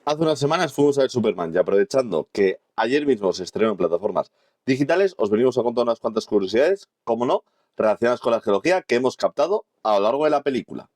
Hace unas semanas fuimos a ver Superman y aprovechando que ayer mismo se estrenó en plataformas digitales, os venimos a contar unas cuantas curiosidades, como no, relacionadas con la geología que hemos captado a lo largo de la película.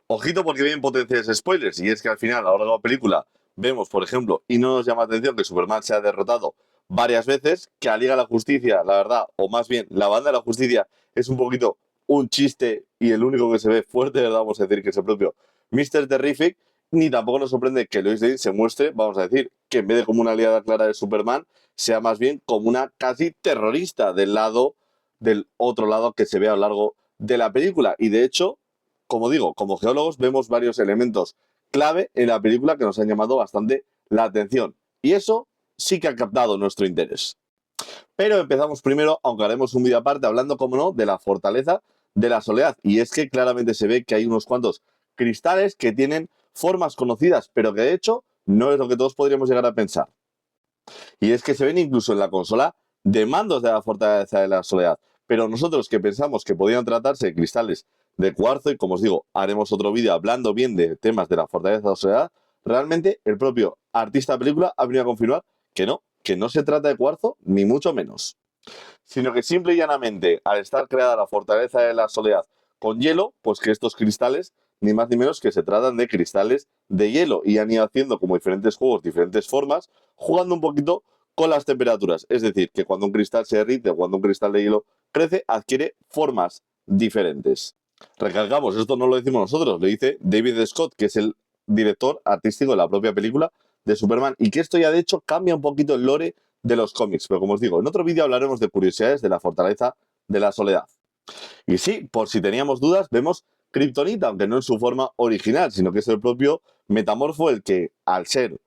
Ojito porque vienen potenciales spoilers, y es que al final, a lo largo de la película, vemos, por ejemplo, y no nos llama la atención que Superman se ha derrotado varias veces, que a Liga de la Justicia, la verdad, o más bien, la banda de la justicia es un poquito un chiste y el único que se ve fuerte, ¿verdad? Vamos a decir que es el propio Mr. Terrific, ni tampoco nos sorprende que Lois Lane se muestre, vamos a decir, que en vez de como una aliada clara de Superman, sea más bien como una casi terrorista del otro lado que se ve a lo largo de la película. Y de hecho, como digo, como geólogos vemos varios elementos clave en la película que nos han llamado bastante la atención. Y eso sí que ha captado nuestro interés. Pero empezamos primero, aunque haremos un vídeo aparte, hablando, como no, de la fortaleza de la soledad. Y es que claramente se ve que hay unos cuantos cristales que tienen formas conocidas, pero que de hecho no es lo que todos podríamos llegar a pensar. Y es que se ven incluso en la consola de mandos de la fortaleza de la soledad. Pero nosotros que pensamos que podían tratarse de cristales de cuarzo, y como os digo, haremos otro vídeo hablando bien de temas de la fortaleza de la soledad, realmente el propio artista de película ha venido a confirmar que no se trata de cuarzo, ni mucho menos. Sino que simple y llanamente, al estar creada la fortaleza de la soledad con hielo, pues que estos cristales, ni más ni menos que se tratan de cristales de hielo y han ido haciendo como diferentes juegos, diferentes formas, jugando un poquito con las temperaturas. Es decir, que cuando un cristal se derrite o cuando un cristal de hielo crece, adquiere formas diferentes. Recalcamos, esto no lo decimos nosotros, lo dice David Scott, que es el director artístico de la propia película de Superman, y que esto ya de hecho cambia un poquito el lore de los cómics. Pero como os digo, en otro vídeo hablaremos de curiosidades de la fortaleza de la soledad. Y sí, por si teníamos dudas, vemos Kryptonita, aunque no en su forma original, sino que es el propio Metamorfo el que, al ser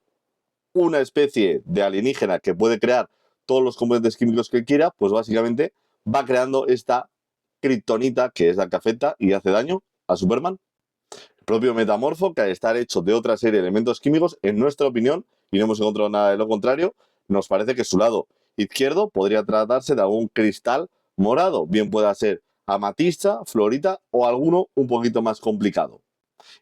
una especie de alienígena que puede crear todos los componentes químicos que quiera, pues básicamente va creando esta Kryptonita, que es la que afecta y hace daño a Superman. El propio Metamorfo, que al estar hecho de otra serie de elementos químicos, en nuestra opinión, y no hemos encontrado nada de lo contrario, nos parece que su lado izquierdo podría tratarse de algún cristal morado, bien pueda ser amatista, florita o alguno un poquito más complicado.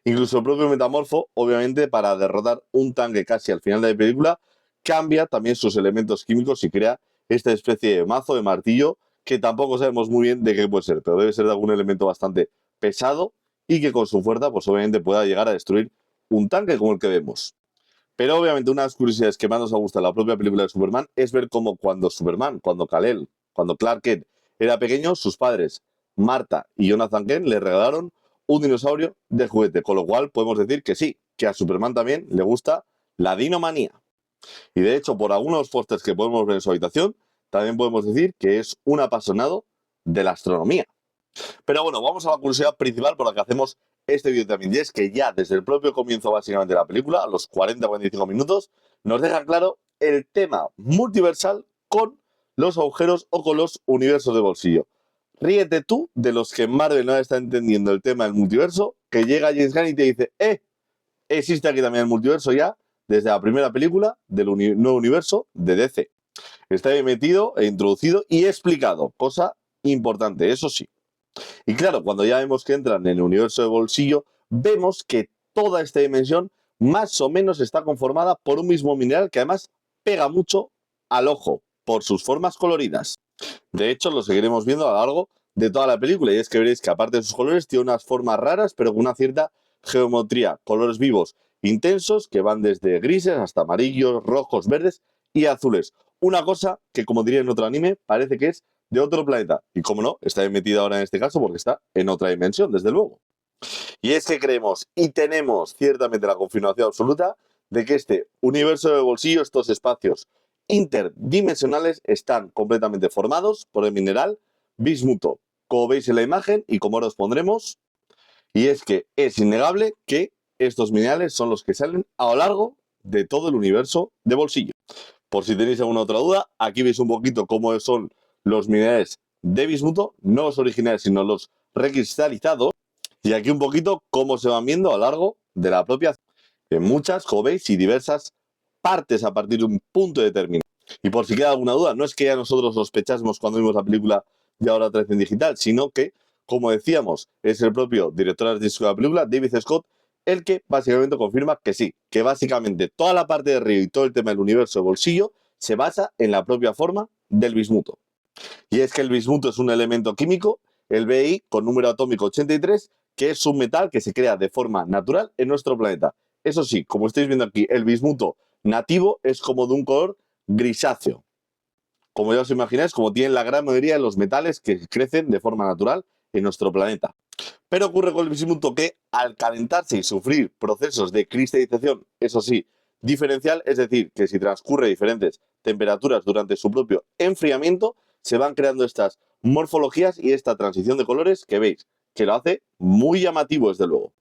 Incluso el propio Metamorfo, obviamente, para derrotar un tanque casi al final de la película, cambia también sus elementos químicos y crea esta especie de mazo de martillo que tampoco sabemos muy bien de qué puede ser, pero debe ser de algún elemento bastante pesado y que con su fuerza, pues obviamente pueda llegar a destruir un tanque como el que vemos. Pero obviamente una de las curiosidades que más nos ha gustado de la propia película de Superman es ver cómo cuando Superman, cuando Kal-El, cuando Clark Kent era pequeño, sus padres, Martha y Jonathan Kent, le regalaron un dinosaurio de juguete, con lo cual podemos decir que sí, que a Superman también le gusta la dinomanía. Y de hecho, por algunos pósters que podemos ver en su habitación, también podemos decir que es un apasionado de la astronomía. Pero bueno, vamos a la curiosidad principal por la que hacemos este vídeo también. Y es que ya desde el propio comienzo básicamente de la película, a los 40-45 minutos, nos deja claro el tema multiversal con los agujeros o con los universos de bolsillo. Ríete tú de los que Marvel no está entendiendo el tema del multiverso, que llega James Gunn y te dice, existe aquí también el multiverso ya, desde la primera película del nuevo universo de DC. Está bien metido e introducido y explicado, cosa importante, eso sí. Y claro, cuando ya vemos que entran en el universo de bolsillo, vemos que toda esta dimensión más o menos está conformada por un mismo mineral que además pega mucho al ojo por sus formas coloridas. De hecho, lo seguiremos viendo a lo largo de toda la película, y es que veréis que aparte de sus colores tiene unas formas raras pero con una cierta geometría, colores vivos intensos que van desde grises hasta amarillos, rojos, verdes y azules. Una cosa que, como diría en otro anime, parece que es de otro planeta. Y como no, está bien metida ahora en este caso porque está en otra dimensión, desde luego. Y es que creemos y tenemos ciertamente la confirmación absoluta de que este universo de bolsillo, estos espacios interdimensionales, están completamente formados por el mineral bismuto, como veis en la imagen y como ahora os pondremos. Y es que es innegable que estos minerales son los que salen a lo largo de todo el universo de bolsillo. Por si tenéis alguna otra duda, aquí veis un poquito cómo son los minerales de bismuto, no los originales, sino los recristalizados. Y aquí un poquito cómo se van viendo a lo largo de la propia, en muchas, como veis, y diversas partes a partir de un punto determinado. Y por si queda alguna duda, no es que ya nosotros sospechásemos cuando vimos la película de Ahora 13 en digital, sino que, como decíamos, es el propio director artístico de la película, David Scott, el que básicamente confirma que sí, que básicamente toda la parte de río y todo el tema del universo de bolsillo se basa en la propia forma del bismuto. Y es que el bismuto es un elemento químico, el Bi con número atómico 83, que es un metal que se crea de forma natural en nuestro planeta. Eso sí, como estáis viendo aquí, el bismuto nativo es como de un color grisáceo. Como ya os imagináis, como tienen la gran mayoría de los metales que crecen de forma natural en nuestro planeta. Pero ocurre con el bismuto que al calentarse y sufrir procesos de cristalización, eso sí, diferencial, es decir, que si transcurre diferentes temperaturas durante su propio enfriamiento, se van creando estas morfologías y esta transición de colores que veis, que lo hace muy llamativo desde luego.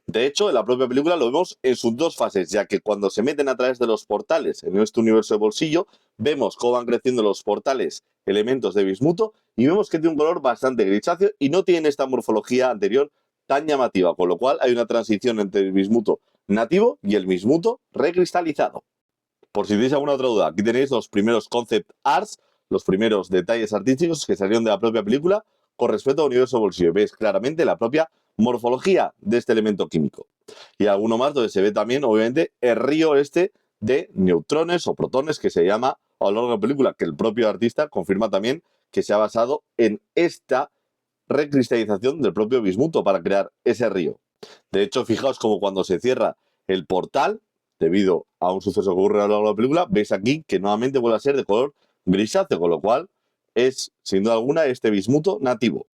De hecho, en la propia película lo vemos en sus dos fases, ya que cuando se meten a través de los portales en este universo de bolsillo, vemos cómo van creciendo los portales elementos de bismuto y vemos que tiene un color bastante grisáceo y no tiene esta morfología anterior tan llamativa, con lo cual hay una transición entre el bismuto nativo y el bismuto recristalizado. Por si tenéis alguna otra duda, aquí tenéis los primeros concept arts, los primeros detalles artísticos que salieron de la propia película con respecto al universo de bolsillo. Veis claramente la propia morfología de este elemento químico. Y alguno más donde se ve también, obviamente, el río este de neutrones o protones que se llama a lo largo de la película, que el propio artista confirma también que se ha basado en esta recristalización del propio bismuto para crear ese río. De hecho, fijaos como cuando se cierra el portal, debido a un suceso que ocurre a lo largo de la película, veis aquí que nuevamente vuelve a ser de color grisáceo, con lo cual es, sin duda alguna, este bismuto nativo.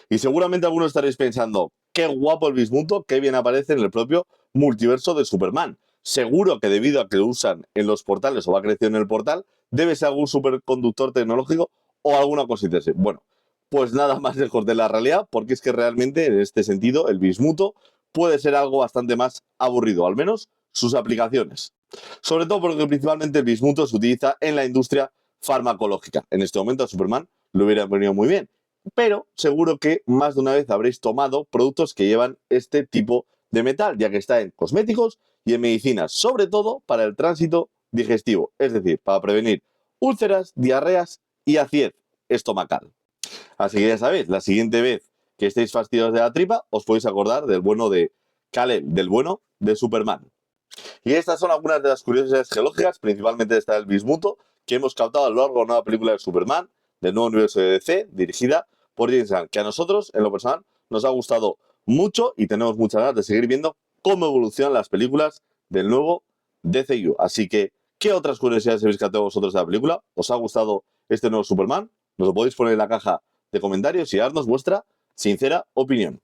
Y seguramente algunos estaréis pensando, qué guapo el bismuto, qué bien aparece en el propio multiverso de Superman. Seguro que debido a que lo usan en los portales o va creciendo en el portal, debe ser algún superconductor tecnológico o alguna cosita así. Bueno, pues nada más lejos de la realidad, porque es que realmente en este sentido el bismuto puede ser algo bastante más aburrido, al menos sus aplicaciones. Sobre todo porque principalmente el bismuto se utiliza en la industria farmacológica. En este momento a Superman le hubiera venido muy bien, pero seguro que más de una vez habréis tomado productos que llevan este tipo de metal, ya que está en cosméticos y en medicinas, sobre todo para el tránsito digestivo, es decir, para prevenir úlceras, diarreas y acidez estomacal. Así que ya sabéis, la siguiente vez que estéis fastidiados de la tripa, os podéis acordar del bueno de Kal-El, del bueno de Superman. Y estas son algunas de las curiosidades geológicas, principalmente esta del bismuto, que hemos captado a lo largo de una nueva película de Superman, del nuevo universo de DC, dirigida por James Gunn, que a nosotros, en lo personal, nos ha gustado mucho y tenemos muchas ganas de seguir viendo cómo evolucionan las películas del nuevo DCU. Así que, ¿qué otras curiosidades habéis captado vosotros de la película? ¿Os ha gustado este nuevo Superman? Nos lo podéis poner en la caja de comentarios y darnos vuestra sincera opinión.